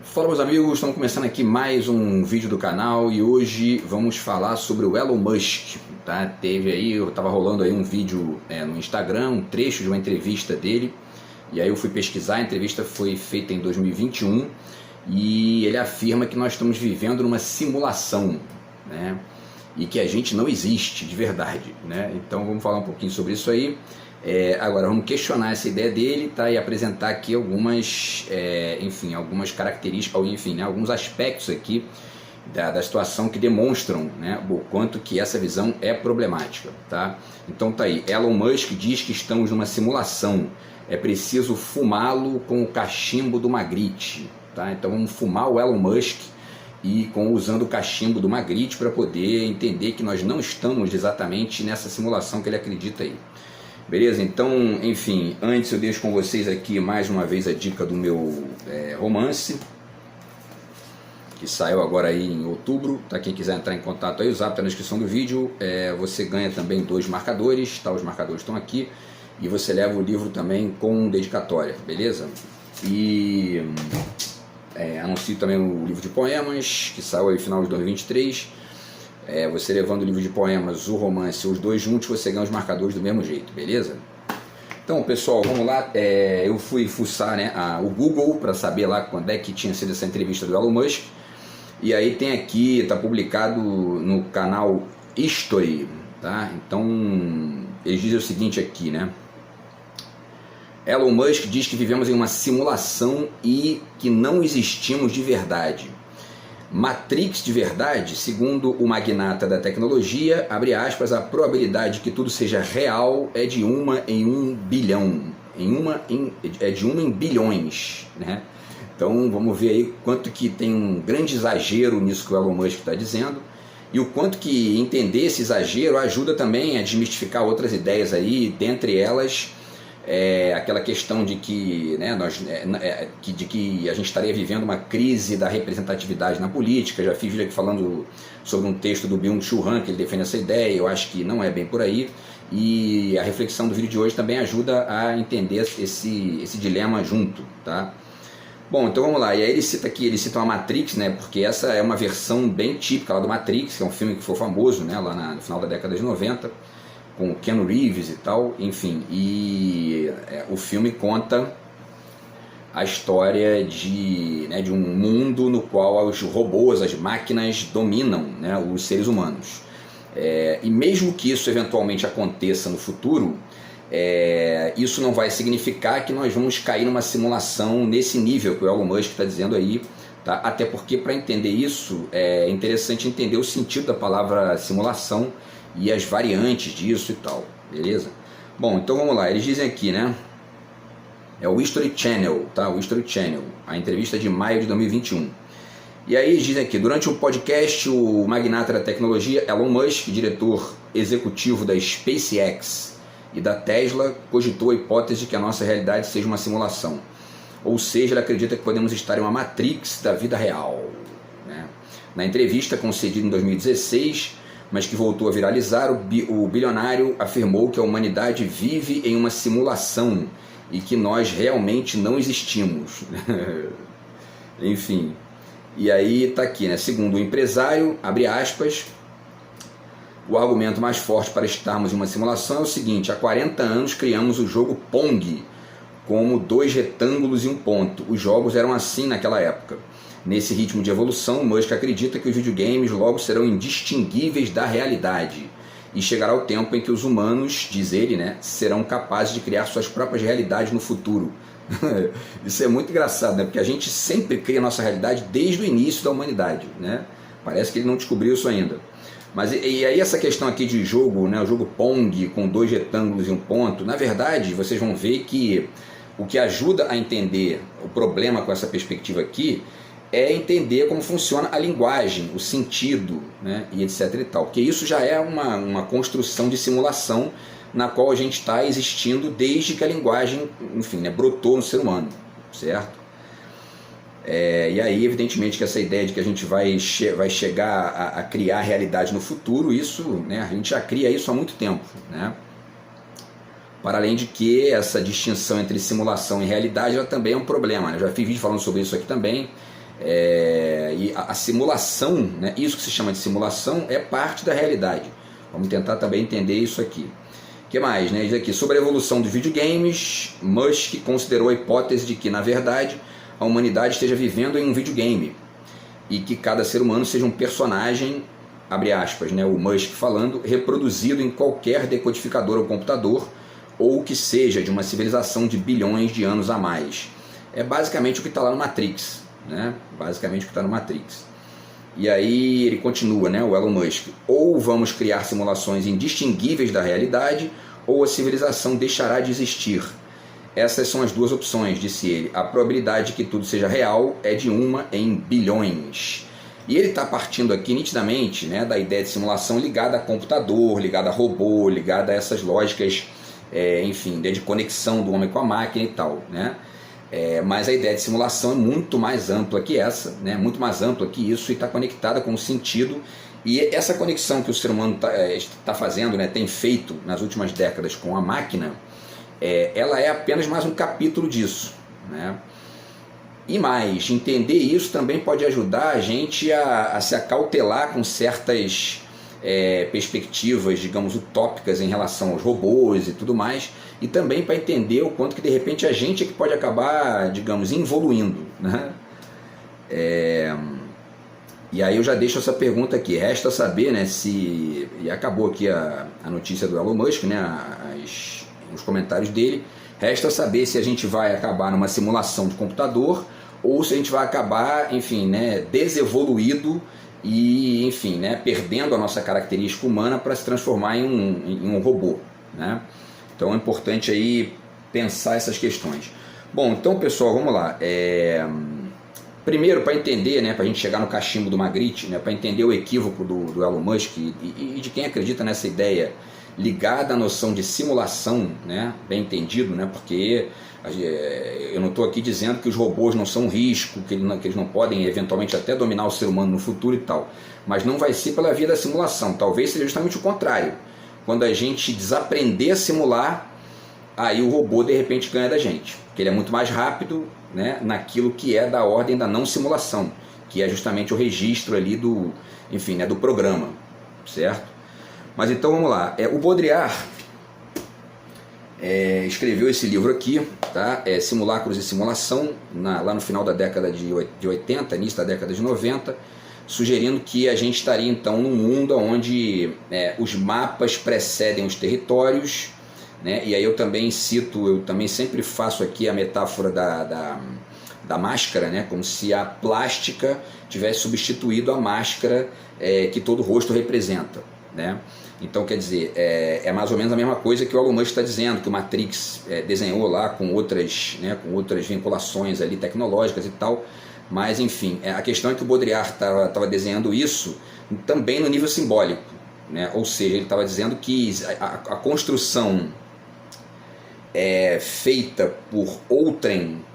Fala, meus amigos, estamos começando aqui mais um vídeo do canal e hoje vamos falar sobre o Elon Musk, tá? Teve aí, eu tava rolando aí um vídeo no Instagram, um trecho de uma entrevista dele, e aí eu fui pesquisar. A entrevista foi feita em 2021 e ele afirma que nós estamos vivendo numa simulação, né? E que a gente não existe de verdade, né? Então vamos falar um pouquinho sobre isso aí. Agora vamos questionar essa ideia dele, tá? E apresentar aqui algumas, algumas características, ou enfim, né, alguns aspectos aqui da situação que demonstram, né, o quanto que essa visão é problemática, tá? Então tá aí, Elon Musk diz que estamos numa simulação, é preciso fumá-lo com o cachimbo do Magritte, tá? Então vamos fumar o Elon Musk usando o cachimbo do Magritte para poder entender que nós não estamos exatamente nessa simulação que ele acredita aí. Beleza? Então, enfim, antes eu deixo com vocês aqui mais uma vez a dica do meu romance, que saiu agora aí em outubro, tá? Quem quiser entrar em contato aí, o zap tá na descrição do vídeo. Você ganha também 2 marcadores, tá? Os marcadores estão aqui, e você leva o livro também com dedicatória, beleza? E anuncio também o livro de poemas, que saiu aí no final de 2023. Você levando o livro de poemas, o romance, os dois juntos, você ganha os marcadores do mesmo jeito, beleza? Então, pessoal, vamos lá. Eu fui fuçar, né, o Google para saber lá quando é que tinha sido essa entrevista do Elon Musk. E aí tem aqui, está publicado no canal History, tá? Então, eles dizem o seguinte aqui, né? Elon Musk diz que vivemos em uma simulação e que não existimos de verdade. Matrix de verdade, segundo o magnata da tecnologia, abre aspas, a probabilidade de que tudo seja real é de 1 em 1 bilhão, é de 1 em bilhões, né? Então vamos ver aí quanto que tem um grande exagero nisso que o Elon Musk está dizendo, e o quanto que entender esse exagero ajuda também a desmistificar outras ideias aí, dentre elas aquela questão de que, né, de que a gente estaria vivendo uma crise da representatividade na política. Já fiz vídeo aqui falando sobre um texto do Byung-Chul Han, que ele defende essa ideia. Eu acho que não é bem por aí, e a reflexão do vídeo de hoje também ajuda a entender esse dilema junto, tá? Bom, então vamos lá. E aí ele cita a Matrix, né, porque essa é uma versão bem típica lá do Matrix, que é um filme que foi famoso, né, lá no final da década de 90, com o Keanu Reeves e tal, enfim, e o filme conta a história de um mundo no qual os robôs, as máquinas dominam, né, os seres humanos. E mesmo que isso eventualmente aconteça no futuro, isso não vai significar que nós vamos cair numa simulação nesse nível que o Elon Musk está dizendo aí, tá? Até porque, para entender isso, é interessante entender o sentido da palavra simulação e as variantes disso e tal, beleza? Bom, então vamos lá, eles dizem aqui, né? É o History Channel, tá? O History Channel, a entrevista de maio de 2021. E aí eles dizem aqui, durante um podcast, o magnata da tecnologia Elon Musk, diretor executivo da SpaceX e da Tesla, cogitou a hipótese de que a nossa realidade seja uma simulação. Ou seja, ele acredita que podemos estar em uma Matrix da vida real, né? Na entrevista concedida em 2016, mas que voltou a viralizar, o bilionário afirmou que a humanidade vive em uma simulação e que nós realmente não existimos. Enfim, e aí está aqui, né? Segundo o empresário, abre aspas, o argumento mais forte para estarmos em uma simulação é o seguinte: há 40 anos criamos o jogo Pong, como 2 retângulos e um ponto. Os jogos eram assim naquela época. Nesse ritmo de evolução, Musk acredita que os videogames logo serão indistinguíveis da realidade e chegará o tempo em que os humanos, diz ele, né, serão capazes de criar suas próprias realidades no futuro. Isso é muito engraçado, né? Porque a gente sempre cria a nossa realidade desde o início da humanidade, né? Parece que ele não descobriu isso ainda. Mas e aí essa questão aqui de jogo, né, o jogo Pong com 2 retângulos e um ponto, na verdade vocês vão ver que o que ajuda a entender o problema com essa perspectiva aqui é entender como funciona a linguagem, o sentido, né, e etc e tal, porque isso já é uma construção de simulação na qual a gente está existindo desde que a linguagem, enfim, né, brotou no ser humano, certo? E aí, evidentemente, que essa ideia de que a gente vai chegar a criar realidade no futuro, isso, né, a gente já cria isso há muito tempo, né? Para além de que essa distinção entre simulação e realidade ela também é um problema, né? Eu já fiz vídeo falando sobre isso aqui também. E a simulação, né, isso que se chama de simulação, é parte da realidade. Vamos tentar também entender isso aqui. O que mais? Né? Diz aqui, sobre a evolução dos videogames, Musk considerou a hipótese de que, na verdade, a humanidade esteja vivendo em um videogame e que cada ser humano seja um personagem, abre aspas, né, o Musk falando, reproduzido em qualquer decodificador ou computador, ou que seja de uma civilização de bilhões de anos a mais. É basicamente o que está lá no Matrix, né? Basicamente o que está no Matrix. E aí ele continua, né, o Elon Musk, ou vamos criar simulações indistinguíveis da realidade, ou a civilização deixará de existir. Essas são as duas opções, disse ele. A probabilidade de que tudo seja real é de 1 em bilhões. E ele está partindo aqui nitidamente, né, da ideia de simulação ligada a computador, ligada a robô, ligada a essas lógicas, enfim, de conexão do homem com a máquina e tal, né? Mas a ideia de simulação é muito mais ampla que essa, né? Muito mais ampla que isso, e está conectada com o sentido. E essa conexão que o ser humano está fazendo, né, tem feito nas últimas décadas com a máquina, ela é apenas mais um capítulo disso, né? E mais, entender isso também pode ajudar a gente a se acautelar com certas perspectivas, digamos, utópicas em relação aos robôs e tudo mais, e também para entender o quanto que de repente a gente é que pode acabar, digamos, evoluindo, né? E aí eu já deixo essa pergunta aqui, resta saber, né, se... E acabou aqui a notícia do Elon Musk, né, os comentários dele, resta saber se a gente vai acabar numa simulação de computador ou se a gente vai acabar, enfim, né, desevoluído e, enfim, né, perdendo a nossa característica humana para se transformar em um robô, né? Então é importante aí pensar essas questões. Bom, então pessoal, vamos lá. Primeiro, para entender, né, para a gente chegar no cachimbo do Magritte, né, para entender o equívoco do Elon Musk e de quem acredita nessa ideia ligada à noção de simulação, né, bem entendido, né, porque eu não estou aqui dizendo que os robôs não são um risco, que eles não podem eventualmente até dominar o ser humano no futuro e tal, mas não vai ser pela via da simulação, talvez seja justamente o contrário. Quando a gente desaprender a simular, aí o robô de repente ganha da gente, porque ele é muito mais rápido, né, naquilo que é da ordem da não simulação, que é justamente o registro ali do, enfim, né, do programa, certo? Mas então vamos lá, o Baudrillard escreveu esse livro aqui, tá? Simulacros e Simulação, lá no final da década de 80, início da década de 90, sugerindo que a gente estaria então num mundo onde os mapas precedem os territórios, né? E aí eu também sempre faço aqui a metáfora da máscara, né? Como se a plástica tivesse substituído a máscara que todo rosto representa, né? Então, quer dizer, é mais ou menos a mesma coisa que o Elon Musk está dizendo, que o Matrix desenhou lá com outras vinculações ali tecnológicas e tal. Mas, enfim, a questão é que o Baudrillard estava desenhando isso também no nível simbólico, né? Ou seja, ele estava dizendo que a construção feita por outrem,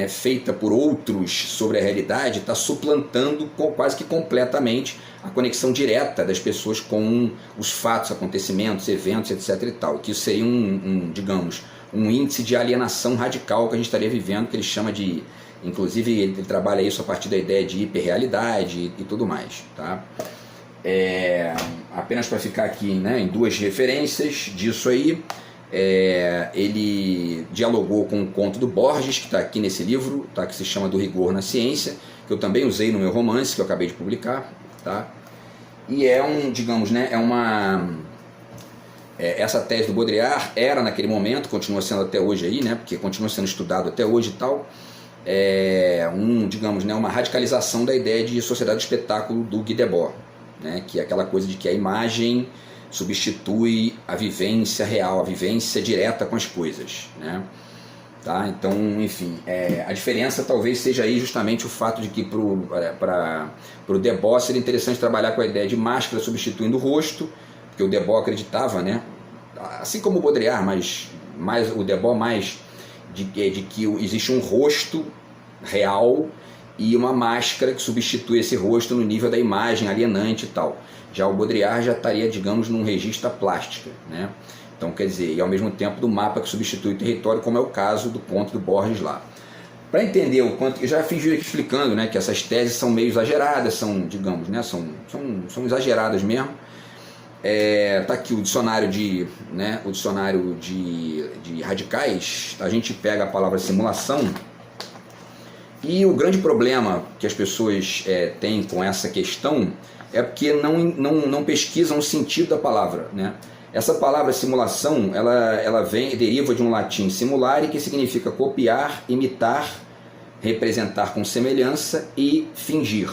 feita por outros sobre a realidade, está suplantando quase que completamente a conexão direta das pessoas com os fatos, acontecimentos, eventos, etc. e tal. Que isso seria digamos, um índice de alienação radical que a gente estaria vivendo, que ele chama de... Inclusive, ele trabalha isso a partir da ideia de hiperrealidade e tudo mais, tá? Apenas para ficar aqui, né, em duas referências disso aí, ele dialogou com o conto do Borges, que está aqui nesse livro, tá, que se chama Do Rigor na Ciência, que eu também usei no meu romance, que eu acabei de publicar, tá? E digamos, né, essa tese do Baudrillard era naquele momento, continua sendo até hoje aí, né, porque continua sendo estudado até hoje e tal, digamos, né, uma radicalização da ideia de sociedade de espetáculo do Guy Debord, né, que é aquela coisa de que a imagem substitui a vivência real, a vivência direta com as coisas, né? Tá? Então, enfim, a diferença talvez seja aí justamente o fato de que para o Debord seria interessante trabalhar com a ideia de máscara substituindo o rosto, porque o Debord acreditava, né, assim como o Baudrillard, mas o Debord mais de que existe um rosto real e uma máscara que substitui esse rosto no nível da imagem alienante e tal. Já o Baudrillard já estaria, digamos, num registro da plástica, né? Então, quer dizer, e ao mesmo tempo do mapa que substitui o território, como é o caso do conto do Borges lá. Para entender o quanto, eu já fiz vídeo aqui explicando, né, que essas teses são meio exageradas, são, digamos, né, são exageradas mesmo. Tá aqui o dicionário de radicais. A gente pega a palavra simulação, e o grande problema que as pessoas têm com essa questão é porque não pesquisam o sentido da palavra, né? Essa palavra simulação, ela deriva de um latim simulare, que significa copiar, imitar, representar com semelhança e fingir.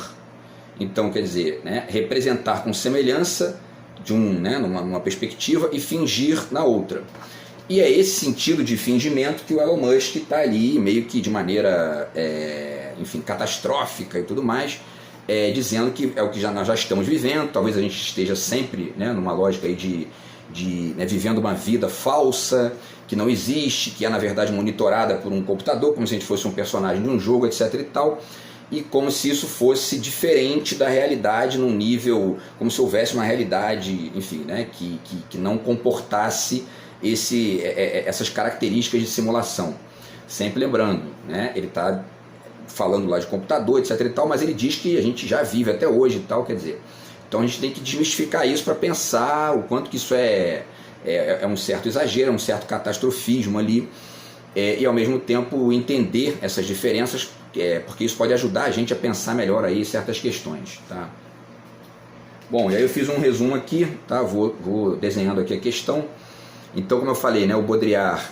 Então, quer dizer, né, representar com semelhança numa perspectiva e fingir na outra. E é esse sentido de fingimento que o Elon Musk está ali, meio que de maneira catastrófica e tudo mais, dizendo que é o que nós já estamos vivendo. Talvez a gente esteja sempre, né, numa lógica aí vivendo uma vida falsa, que não existe, que é na verdade monitorada por um computador, como se a gente fosse um personagem de um jogo, etc. e tal, e como se isso fosse diferente da realidade num nível, como se houvesse uma realidade, enfim, né, que não comportasse essas características de simulação. Sempre lembrando, né, ele está falando lá de computador, etc. e tal, mas ele diz que a gente já vive até hoje e tal, quer dizer. Então a gente tem que desmistificar isso para pensar o quanto que isso é um certo exagero, um certo catastrofismo ali, e ao mesmo tempo entender essas diferenças, porque isso pode ajudar a gente a pensar melhor aí certas questões, tá? Bom, e aí eu fiz um resumo aqui, tá? Vou desenhando aqui a questão. Então, como eu falei, né, o Baudrillard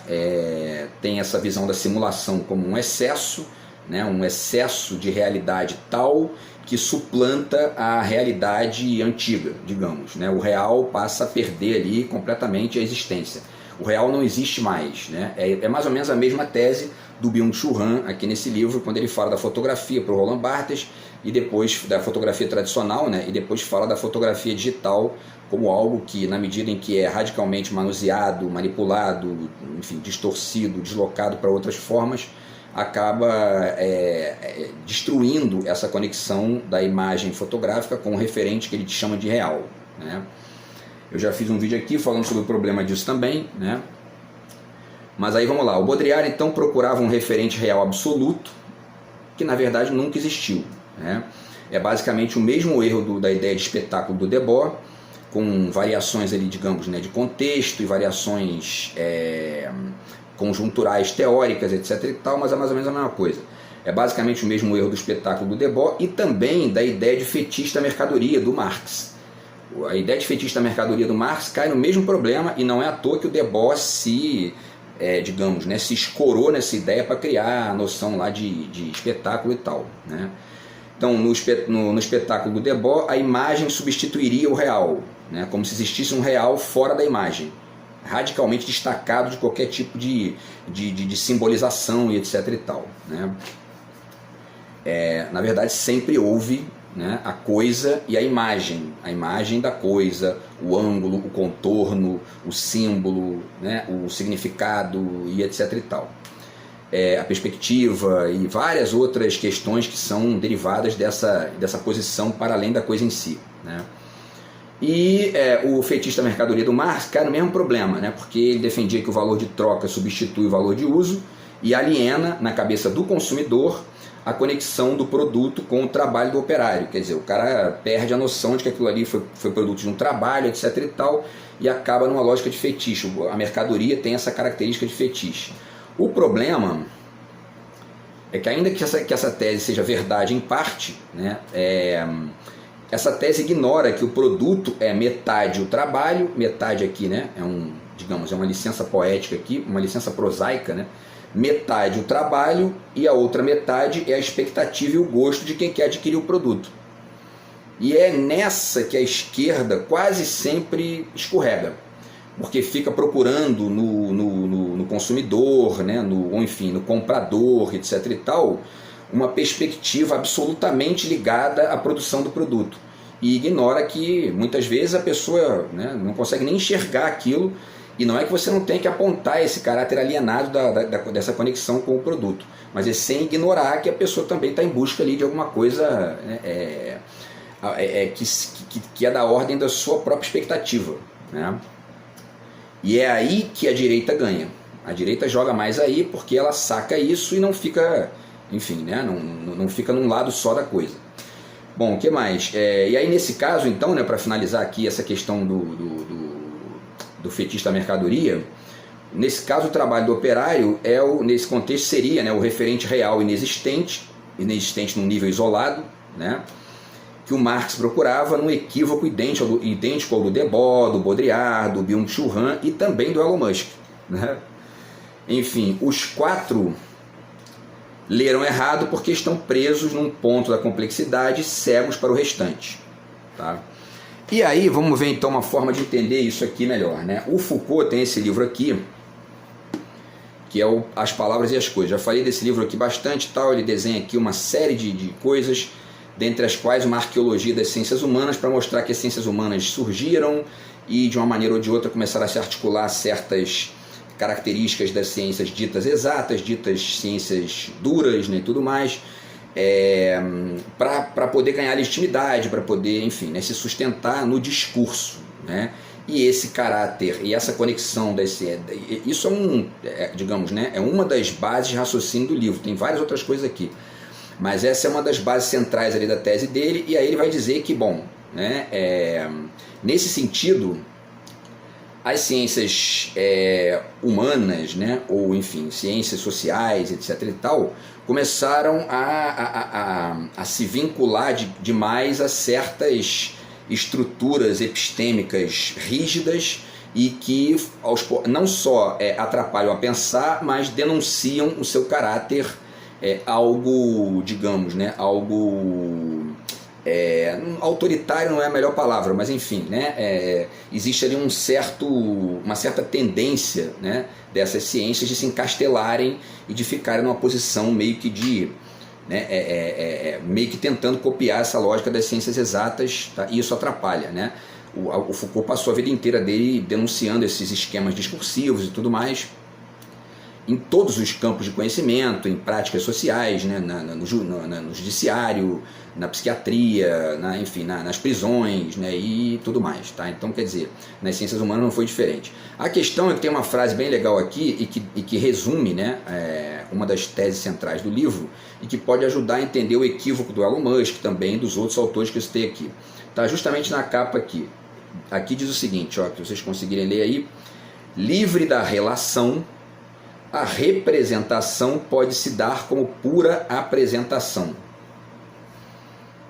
tem essa visão da simulação como um excesso, né, um excesso de realidade tal que suplanta a realidade antiga, digamos, né? O real passa a perder ali completamente a existência. O real não existe mais, né? É mais ou menos a mesma tese do Byung-Chul Han aqui nesse livro, quando ele fala da fotografia para o Roland Barthes, e depois da fotografia tradicional, né? E depois fala da fotografia digital como algo que, na medida em que é radicalmente manuseado, manipulado, enfim, distorcido, deslocado para outras formas, acaba destruindo essa conexão da imagem fotográfica com o referente que ele chama de real, né? Eu já fiz um vídeo aqui falando sobre o problema disso também, né? Mas aí vamos lá, o Baudrillard então procurava um referente real absoluto, que na verdade nunca existiu, né? É basicamente o mesmo erro da ideia de espetáculo do Debord, com variações ali, digamos, né, de contexto e variações conjunturais teóricas, etc. e tal, mas é mais ou menos a mesma coisa. É basicamente o mesmo erro do espetáculo do Debord e também da ideia de fetiche da mercadoria do Marx. A ideia de fetiche da mercadoria do Marx cai no mesmo problema, e não é à toa que o Debord se escorou nessa ideia para criar a noção lá de espetáculo e tal, né? Então, no espetáculo do Debord, a imagem substituiria o real, né? Como se existisse um real fora da imagem, radicalmente destacado de qualquer tipo de simbolização e etc. e tal, né? Na verdade, sempre houve, né, a coisa e a imagem da coisa, o ângulo, o contorno, o símbolo, né, o significado e etc. e tal. A perspectiva e várias outras questões que são derivadas dessa posição para além da coisa em si, né? E o fetiche da mercadoria do Marx cai no mesmo problema, né? Porque ele defendia que o valor de troca substitui o valor de uso e aliena na cabeça do consumidor a conexão do produto com o trabalho do operário. Quer dizer, o cara perde a noção de que aquilo ali foi produto de um trabalho, etc. e tal, e acaba numa lógica de fetiche. A mercadoria tem essa característica de fetiche. O problema é que, ainda que essa tese seja verdade em parte, né, essa tese ignora que o produto é metade o trabalho, metade aqui, né, é uma licença poética aqui, uma licença prosaica, né, metade o trabalho e a outra metade é a expectativa e o gosto de quem quer adquirir o produto. E é nessa que a esquerda quase sempre escorrega, porque fica procurando no consumidor, né, ou enfim, no comprador, etc. e tal, uma perspectiva absolutamente ligada à produção do produto, e ignora que muitas vezes a pessoa, né, não consegue nem enxergar aquilo. E não é que você não tem que apontar esse caráter alienado dessa conexão com o produto, mas é sem ignorar que a pessoa também está em busca ali de alguma coisa, né, que é da ordem da sua própria expectativa, né? E é aí que a direita ganha. A direita joga mais aí porque ela saca isso e não fica enfim, né? Não fica num lado só da coisa. Bom, o que mais? E aí nesse caso, então, né, para finalizar aqui essa questão do fetiche da mercadoria, nesse caso o trabalho do operário nesse contexto seria, né, o referente real inexistente num nível isolado, né, que o Marx procurava num equívoco idêntico ao do Debord, do Baudrillard, do Byung-Chul Han e também do Elon Musk, né? Enfim, os 4 leram errado porque estão presos num ponto da complexidade e cegos para o restante. Tá? E aí, vamos ver então uma forma de entender isso aqui melhor. Né? O Foucault tem esse livro aqui, que é As Palavras e as Coisas. Já falei desse livro aqui bastante, tal. Ele desenha aqui uma série de coisas, dentre as quais uma arqueologia das ciências humanas, para mostrar que as ciências humanas surgiram e de uma maneira ou de outra começaram a se articular certas características das ciências ditas exatas, ditas ciências duras, né, e tudo mais, para poder ganhar legitimidade, para poder, enfim, né, se sustentar no discurso, né? E esse caráter e essa conexão isso digamos, né, é uma das bases de raciocínio do livro. Tem várias outras coisas aqui, mas essa é uma das bases centrais ali da tese dele. E aí ele vai dizer que, bom, né, nesse sentido, as ciências humanas, né, ou enfim, ciências sociais, etc. e tal, começaram a se vincular demais a certas estruturas epistêmicas rígidas e que não só atrapalham a pensar, mas denunciam o seu caráter algo, digamos, né, algo autoritário não é a melhor palavra, mas enfim, né, existe ali uma certa tendência, né, dessas ciências de se encastelarem e de ficarem numa posição meio que meio que tentando copiar essa lógica das ciências exatas, tá? E isso atrapalha, né? O Foucault passou a vida inteira dele denunciando esses esquemas discursivos e tudo mais, em todos os campos de conhecimento, em práticas sociais, né, no judiciário, na psiquiatria, enfim, nas prisões, né, e tudo mais. Tá? Então, quer dizer, nas ciências humanas não foi diferente. A questão é que tem uma frase bem legal aqui e que resume, né, uma das teses centrais do livro e que pode ajudar a entender o equívoco do Elon Musk, também dos outros autores que eu citei aqui. Tá justamente na capa aqui. Aqui diz o seguinte, ó, que vocês conseguirem ler aí: livre da relação, a representação pode se dar como pura apresentação.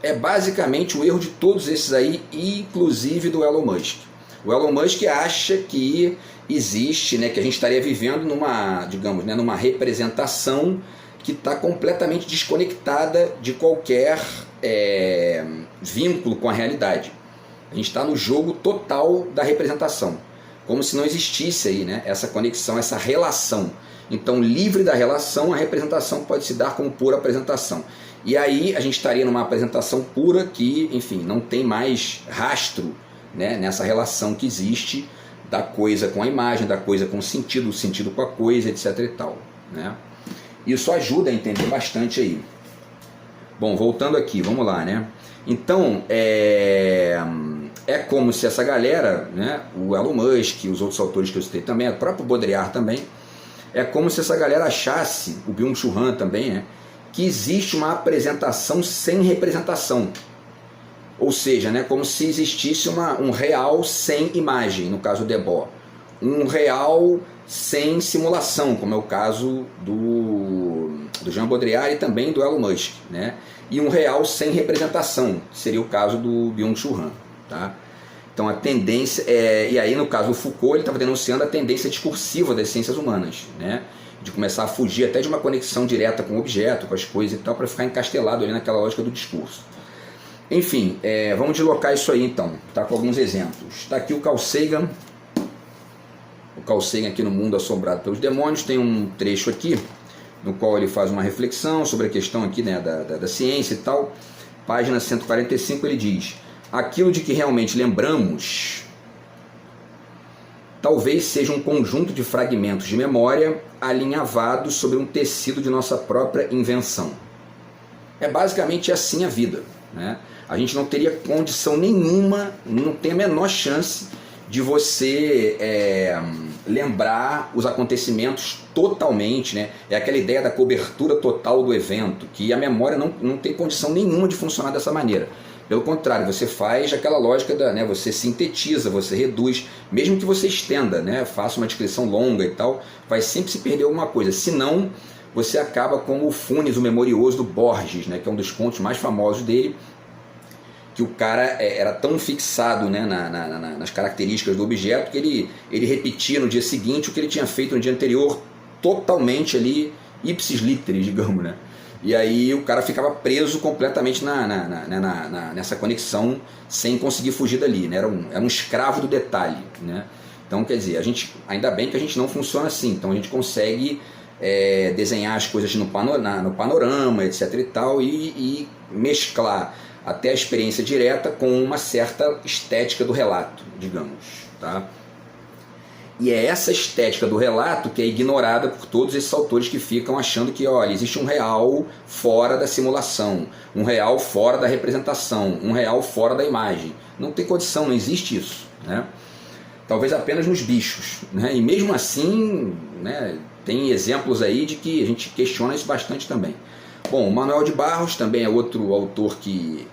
É basicamente o erro de todos esses aí, inclusive do Elon Musk. O Elon Musk acha que existe, né, que a gente estaria vivendo numa, digamos, né, numa representação que está completamente desconectada de qualquer vínculo com a realidade. A gente está no jogo total da representação, como se não existisse aí, né, essa conexão, essa relação. Então, livre da relação, a representação pode se dar como pura apresentação. E aí a gente estaria numa apresentação pura que, enfim, não tem mais rastro, né, nessa relação que existe da coisa com a imagem, da coisa com o sentido com a coisa, etc. e tal, né? Isso ajuda a entender bastante aí. Bom, voltando aqui, vamos lá, né? Então, é como se essa galera, né, o Elon Musk, os outros autores que eu citei também, o próprio Baudrillard também, é como se essa galera achasse, o Byung-Chul Han também, né, que existe uma apresentação sem representação. Ou seja, né, como se existisse um real sem imagem, no caso do Debord. Um real sem simulação, como é o caso do Jean Baudrillard e também do Elon Musk, né? E um real sem representação, que seria o caso do Byung-Chul Han. Tá? Então a tendência, e aí no caso do Foucault, ele estava denunciando a tendência discursiva das ciências humanas, né? De começar a fugir até de uma conexão direta com o objeto, com as coisas e tal, para ficar encastelado ali naquela lógica do discurso. Enfim, vamos deslocar isso aí então, tá? Com alguns exemplos. Está aqui o Carl Sagan. O Carl Sagan aqui no Mundo Assombrado pelos Demônios, tem um trecho aqui no qual ele faz uma reflexão sobre a questão aqui, né, da ciência e tal. Página 145, ele diz: aquilo de que realmente lembramos talvez seja um conjunto de fragmentos de memória alinhavados sobre um tecido de nossa própria invenção. É basicamente assim a vida, né? A gente não teria condição nenhuma, não tem a menor chance de você lembrar os acontecimentos totalmente, né? É aquela ideia da cobertura total do evento, que a memória não tem condição nenhuma de funcionar dessa maneira. Pelo contrário, você faz aquela lógica né, você sintetiza, você reduz, mesmo que você estenda, né, faça uma descrição longa e tal, vai sempre se perder alguma coisa. Senão, você acaba como o Funes, o Memorioso do Borges, né, que é um dos contos mais famosos dele, que o cara era tão fixado, né, nas características do objeto que ele repetia no dia seguinte o que ele tinha feito no dia anterior, totalmente ali, ipsis literis, digamos, né? E aí o cara ficava preso completamente nessa conexão, sem conseguir fugir dali, né? Era um escravo do detalhe, né? Então, quer dizer, ainda bem que a gente não funciona assim, então a gente consegue desenhar as coisas no panorama, etc. e tal, e mesclar até a experiência direta com uma certa estética do relato, digamos, tá? E é essa estética do relato que é ignorada por todos esses autores que ficam achando que, olha, existe um real fora da simulação, um real fora da representação, um real fora da imagem. Não tem condição, não existe isso, né? Talvez apenas nos bichos, né? E mesmo assim, né, tem exemplos aí de que a gente questiona isso bastante também. Bom, o Manuel de Barros também é outro autor que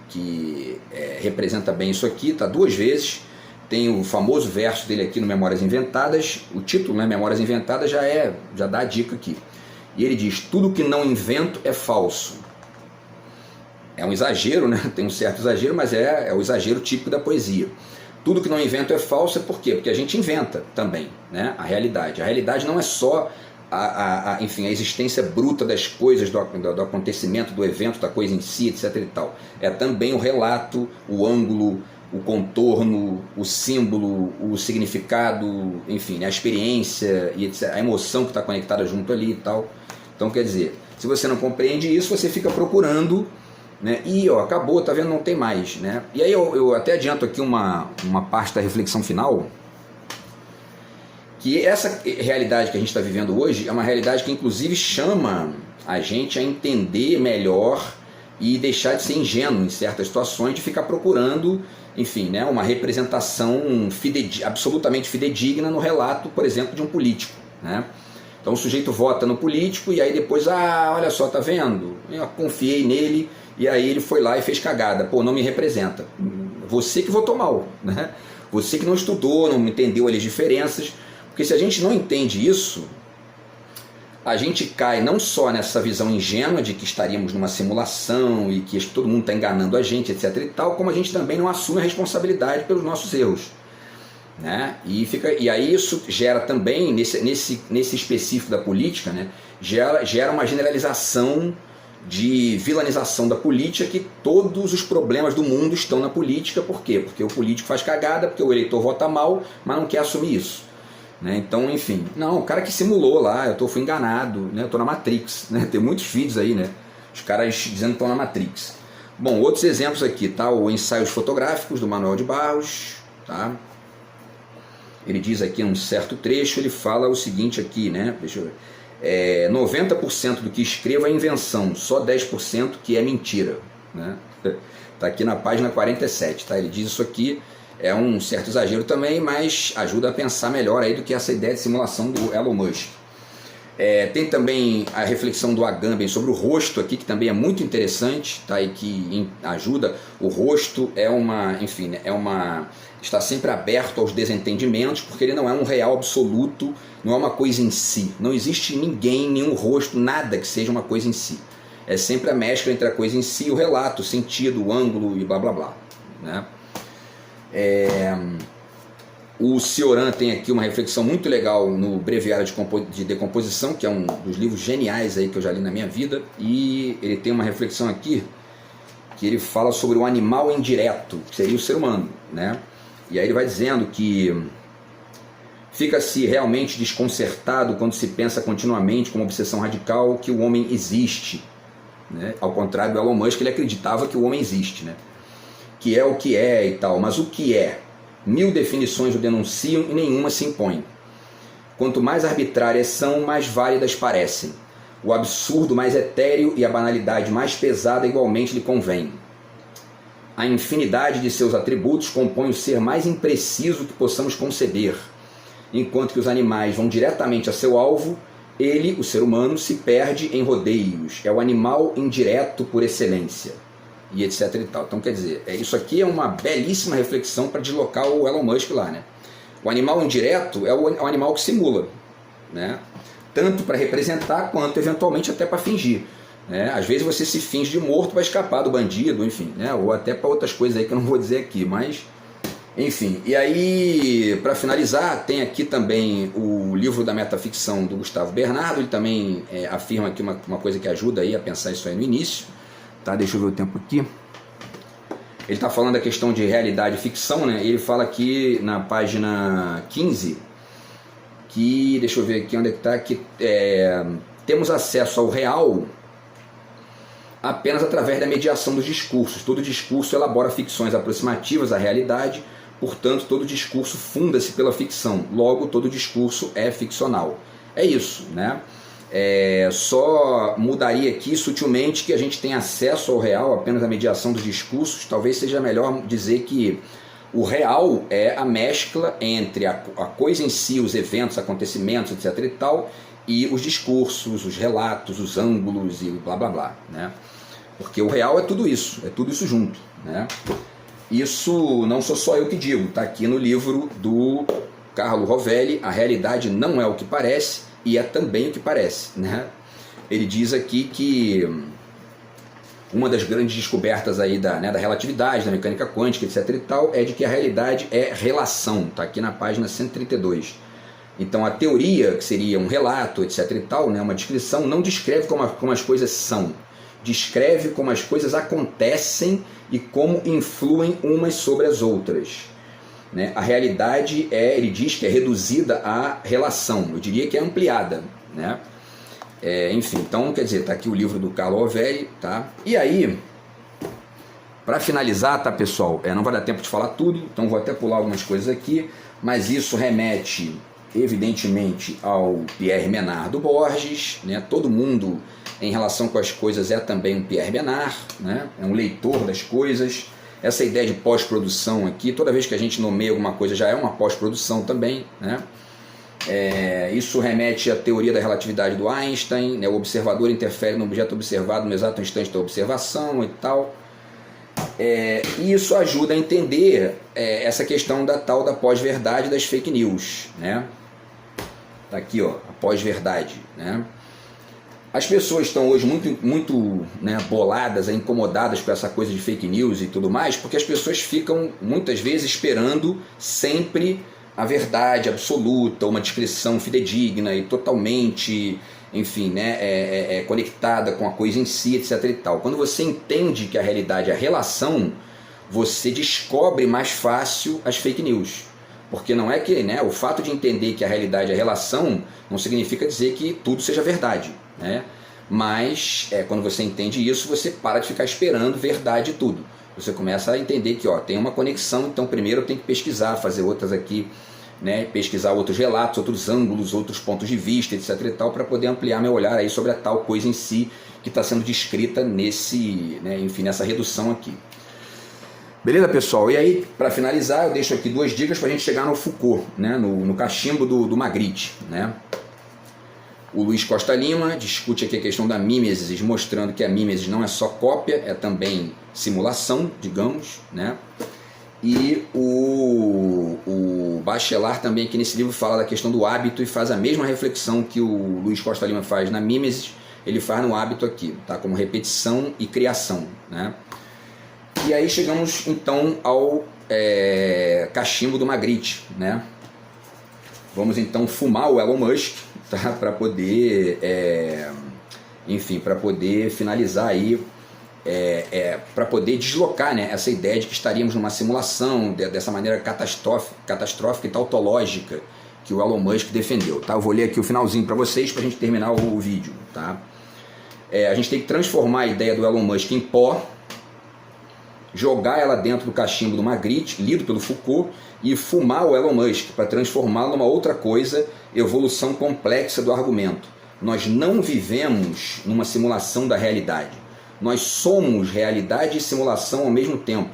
representa bem isso aqui, tá 2 vezes. Tem o famoso verso dele aqui no Memórias Inventadas, o título, né, Memórias Inventadas, já dá a dica aqui. E ele diz: tudo que não invento é falso. É um exagero, né? Tem um certo exagero, mas é o exagero típico da poesia. Tudo que não invento é falso, é por quê? Porque a gente inventa também, né, a realidade. A realidade não é só enfim, a existência bruta das coisas, do acontecimento, do evento, da coisa em si, etc. e tal. É também o relato, o ângulo, o contorno, o símbolo, o significado, enfim, né, a experiência, e etc., a emoção que está conectada junto ali e tal. Então, quer dizer, se você não compreende isso, você fica procurando, né, e acabou, tá vendo, não tem mais, né? E aí eu até adianto aqui uma parte da reflexão final, que essa realidade que a gente está vivendo hoje é uma realidade que inclusive chama a gente a entender melhor e deixar de ser ingênuo em certas situações, de ficar procurando, enfim, né, uma representação absolutamente fidedigna no relato, por exemplo, de um político, né? Então o sujeito vota no político e aí depois, olha só, tá vendo? Eu confiei nele e aí ele foi lá e fez cagada. Pô, não me representa. Você que votou mal, né? Você que não estudou, não entendeu as diferenças. Porque se a gente não entende isso, a gente cai não só nessa visão ingênua de que estaríamos numa simulação e que todo mundo está enganando a gente, etc. e tal, como a gente também não assume a responsabilidade pelos nossos erros, né? E aí isso gera também, nesse específico da política, né, gera uma generalização de vilanização da política, que todos os problemas do mundo estão na política. Por quê? Porque o político faz cagada, porque o eleitor vota mal, mas não quer assumir isso. Né? Então, enfim, não, o cara que simulou lá, fui enganado, né? Eu estou na Matrix, né? Tem muitos vídeos aí, né? Os caras dizendo que estão na Matrix. Bom, outros exemplos aqui, tá? O Ensaios Fotográficos, do Manuel de Barros, tá? Ele diz aqui num certo trecho, ele fala o seguinte aqui, né? Deixa eu ver. 90% do que escrevo é invenção, só 10% que é mentira, né? Tá aqui na página 47, tá? Ele diz isso aqui. É um certo exagero também, mas ajuda a pensar melhor aí do que essa ideia de simulação do Elon Musk. Tem também a reflexão do Agamben sobre o rosto aqui, que também é muito interessante, tá? E que ajuda. O rosto enfim, está sempre aberto aos desentendimentos, porque ele não é um real absoluto, não é uma coisa em si. Não existe ninguém, nenhum rosto, nada que seja uma coisa em si. É sempre a mescla entre a coisa em si e o relato, o sentido, o ângulo e blá blá blá, né? O Cioran tem aqui uma reflexão muito legal no Breviário de Decomposição, que é um dos livros geniais aí que eu já li na minha vida, e ele tem uma reflexão aqui que ele fala sobre o animal indireto, que seria o ser humano, né? E aí ele vai dizendo que fica-se realmente desconcertado quando se pensa continuamente, como obsessão radical, que o homem existe, né? Ao contrário do Elon Musk, ele acreditava que o homem existe, né? Que é o que é e tal, mas o que é? 1000 definições o denunciam e nenhuma se impõe. Quanto mais arbitrárias são, mais válidas parecem. O absurdo mais etéreo e a banalidade mais pesada igualmente lhe convém. A infinidade de seus atributos compõe o ser mais impreciso que possamos conceber. enquanto que os animais vão diretamente a seu alvo, ele, o ser humano, se perde em rodeios. É o animal indireto por excelência, e etc e tal. Então, quer dizer, isso aqui é uma belíssima reflexão para deslocar o Elon Musk lá, né? O animal indireto é o animal que simula, né? Tanto para representar quanto eventualmente até para fingir, né? Às vezes você se finge de morto para escapar do bandido, enfim, né? Ou até para outras coisas aí que eu não vou dizer aqui, mas enfim. E aí, para finalizar, tem aqui também o livro da metaficção do Gustavo Bernardo. Ele também afirma aqui uma coisa que ajuda aí a pensar isso aí no início, tá? Deixa eu ver o tempo aqui. Ele está falando da questão de realidade e ficção, né? Ele fala aqui na página 15 que, deixa eu ver aqui onde é que está, que temos acesso ao real apenas através da mediação dos discursos. Todo discurso elabora ficções aproximativas à realidade, portanto, todo discurso funda-se pela ficção, logo todo discurso é ficcional. É isso, né? Só mudaria aqui sutilmente que a gente tem acesso ao real apenas à mediação dos discursos. Talvez seja melhor dizer que o real é a mescla entre a coisa em si, os eventos, acontecimentos, etc e tal, e os discursos, os relatos, os ângulos e blá blá blá, né? Porque o real é tudo isso junto, né? Isso não sou só eu que digo, está aqui no livro do Carlo Rovelli, A Realidade Não É o que Parece e é também o que parece, né? Ele diz aqui que uma das grandes descobertas aí da relatividade, da mecânica quântica, etc e tal, é de que a realidade é relação, está aqui na página 132. Então a teoria, que seria um relato, etc e tal, né, uma descrição, não descreve como as coisas são, descreve como as coisas acontecem e como influem umas sobre as outras, né? A realidade ele diz que é reduzida à relação, eu diria que é ampliada, né? Enfim, então, quer dizer, está aqui o livro do Carlo Rovelli, tá? E aí, para finalizar, tá, pessoal, não vai dar tempo de falar tudo, então vou até pular algumas coisas aqui, mas isso remete, evidentemente, ao Pierre Menard do Borges, né? Todo mundo, em relação com as coisas, é também um Pierre Menard, né? É um leitor das coisas. Essa ideia de pós-produção aqui, toda vez que a gente nomeia alguma coisa, já é uma pós-produção também, né? Isso remete à teoria da relatividade do Einstein, né? O observador interfere no objeto observado no exato instante da observação e tal. E isso ajuda a entender essa questão da tal da pós-verdade das fake news, né? Tá aqui, ó, a pós-verdade, né? As pessoas estão hoje muito né, boladas, incomodadas com essa coisa de fake news e tudo mais, porque as pessoas ficam muitas vezes esperando sempre a verdade absoluta, uma descrição fidedigna e totalmente, enfim, né, conectada com a coisa em si, etc e tal. Quando você entende que a realidade é a relação, você descobre mais fácil as fake news. Porque não é que, né, o fato de entender que a realidade é relação não significa dizer que tudo seja verdade, né? Mas quando você entende isso, você para de ficar esperando verdade e tudo. Você começa a entender que tem uma conexão, então primeiro eu tenho que pesquisar, fazer outras aqui, né, pesquisar outros relatos, outros ângulos, outros pontos de vista, etc e tal, para poder ampliar meu olhar aí sobre a tal coisa em si que está sendo descrita nessa redução aqui. Beleza, pessoal? E aí, para finalizar, eu deixo aqui 2 dicas para a gente chegar no Foucault, né, no cachimbo do Magritte, né? O Luiz Costa Lima discute aqui a questão da mimesis, mostrando que a mimesis não é só cópia, é também simulação, digamos, né? E o Bachelard também aqui nesse livro fala da questão do hábito e faz a mesma reflexão que o Luiz Costa Lima faz na mimesis, ele faz no hábito aqui, tá? Como repetição e criação, né? E aí chegamos então ao cachimbo do Magritte, né? Vamos então fumar o Elon Musk, tá? Para poder, para poder finalizar aí, para poder deslocar, né, essa ideia de que estaríamos numa simulação dessa maneira catastrófica e tautológica que o Elon Musk defendeu, tá? Eu vou ler aqui o finalzinho para vocês, para a gente terminar o vídeo, tá? A gente tem que transformar a ideia do Elon Musk em pó, jogar ela dentro do cachimbo do Magritte, lido pelo Foucault, e fumar o Elon Musk para transformá-lo numa outra coisa, evolução complexa do argumento. Nós não vivemos numa simulação da realidade. Nós somos realidade e simulação ao mesmo tempo.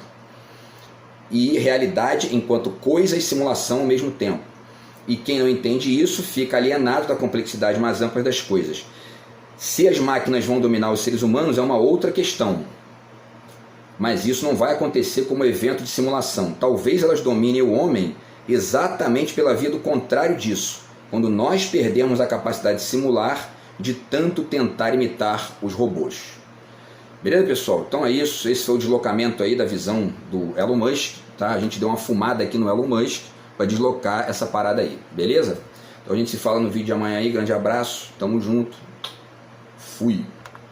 E realidade enquanto coisa e simulação ao mesmo tempo. E quem não entende isso fica alienado da complexidade mais ampla das coisas. Se as máquinas vão dominar os seres humanos é uma outra questão. Mas isso não vai acontecer como evento de simulação. Talvez elas dominem o homem exatamente pela via do contrário disso, quando nós perdemos a capacidade de simular de tanto tentar imitar os robôs. Beleza, pessoal? Então é isso. Esse foi o deslocamento aí da visão do Elon Musk. Tá? A gente deu uma fumada aqui no Elon Musk para deslocar essa parada aí. Beleza? Então a gente se fala no vídeo de amanhã aí. Grande abraço. Tamo junto. Fui.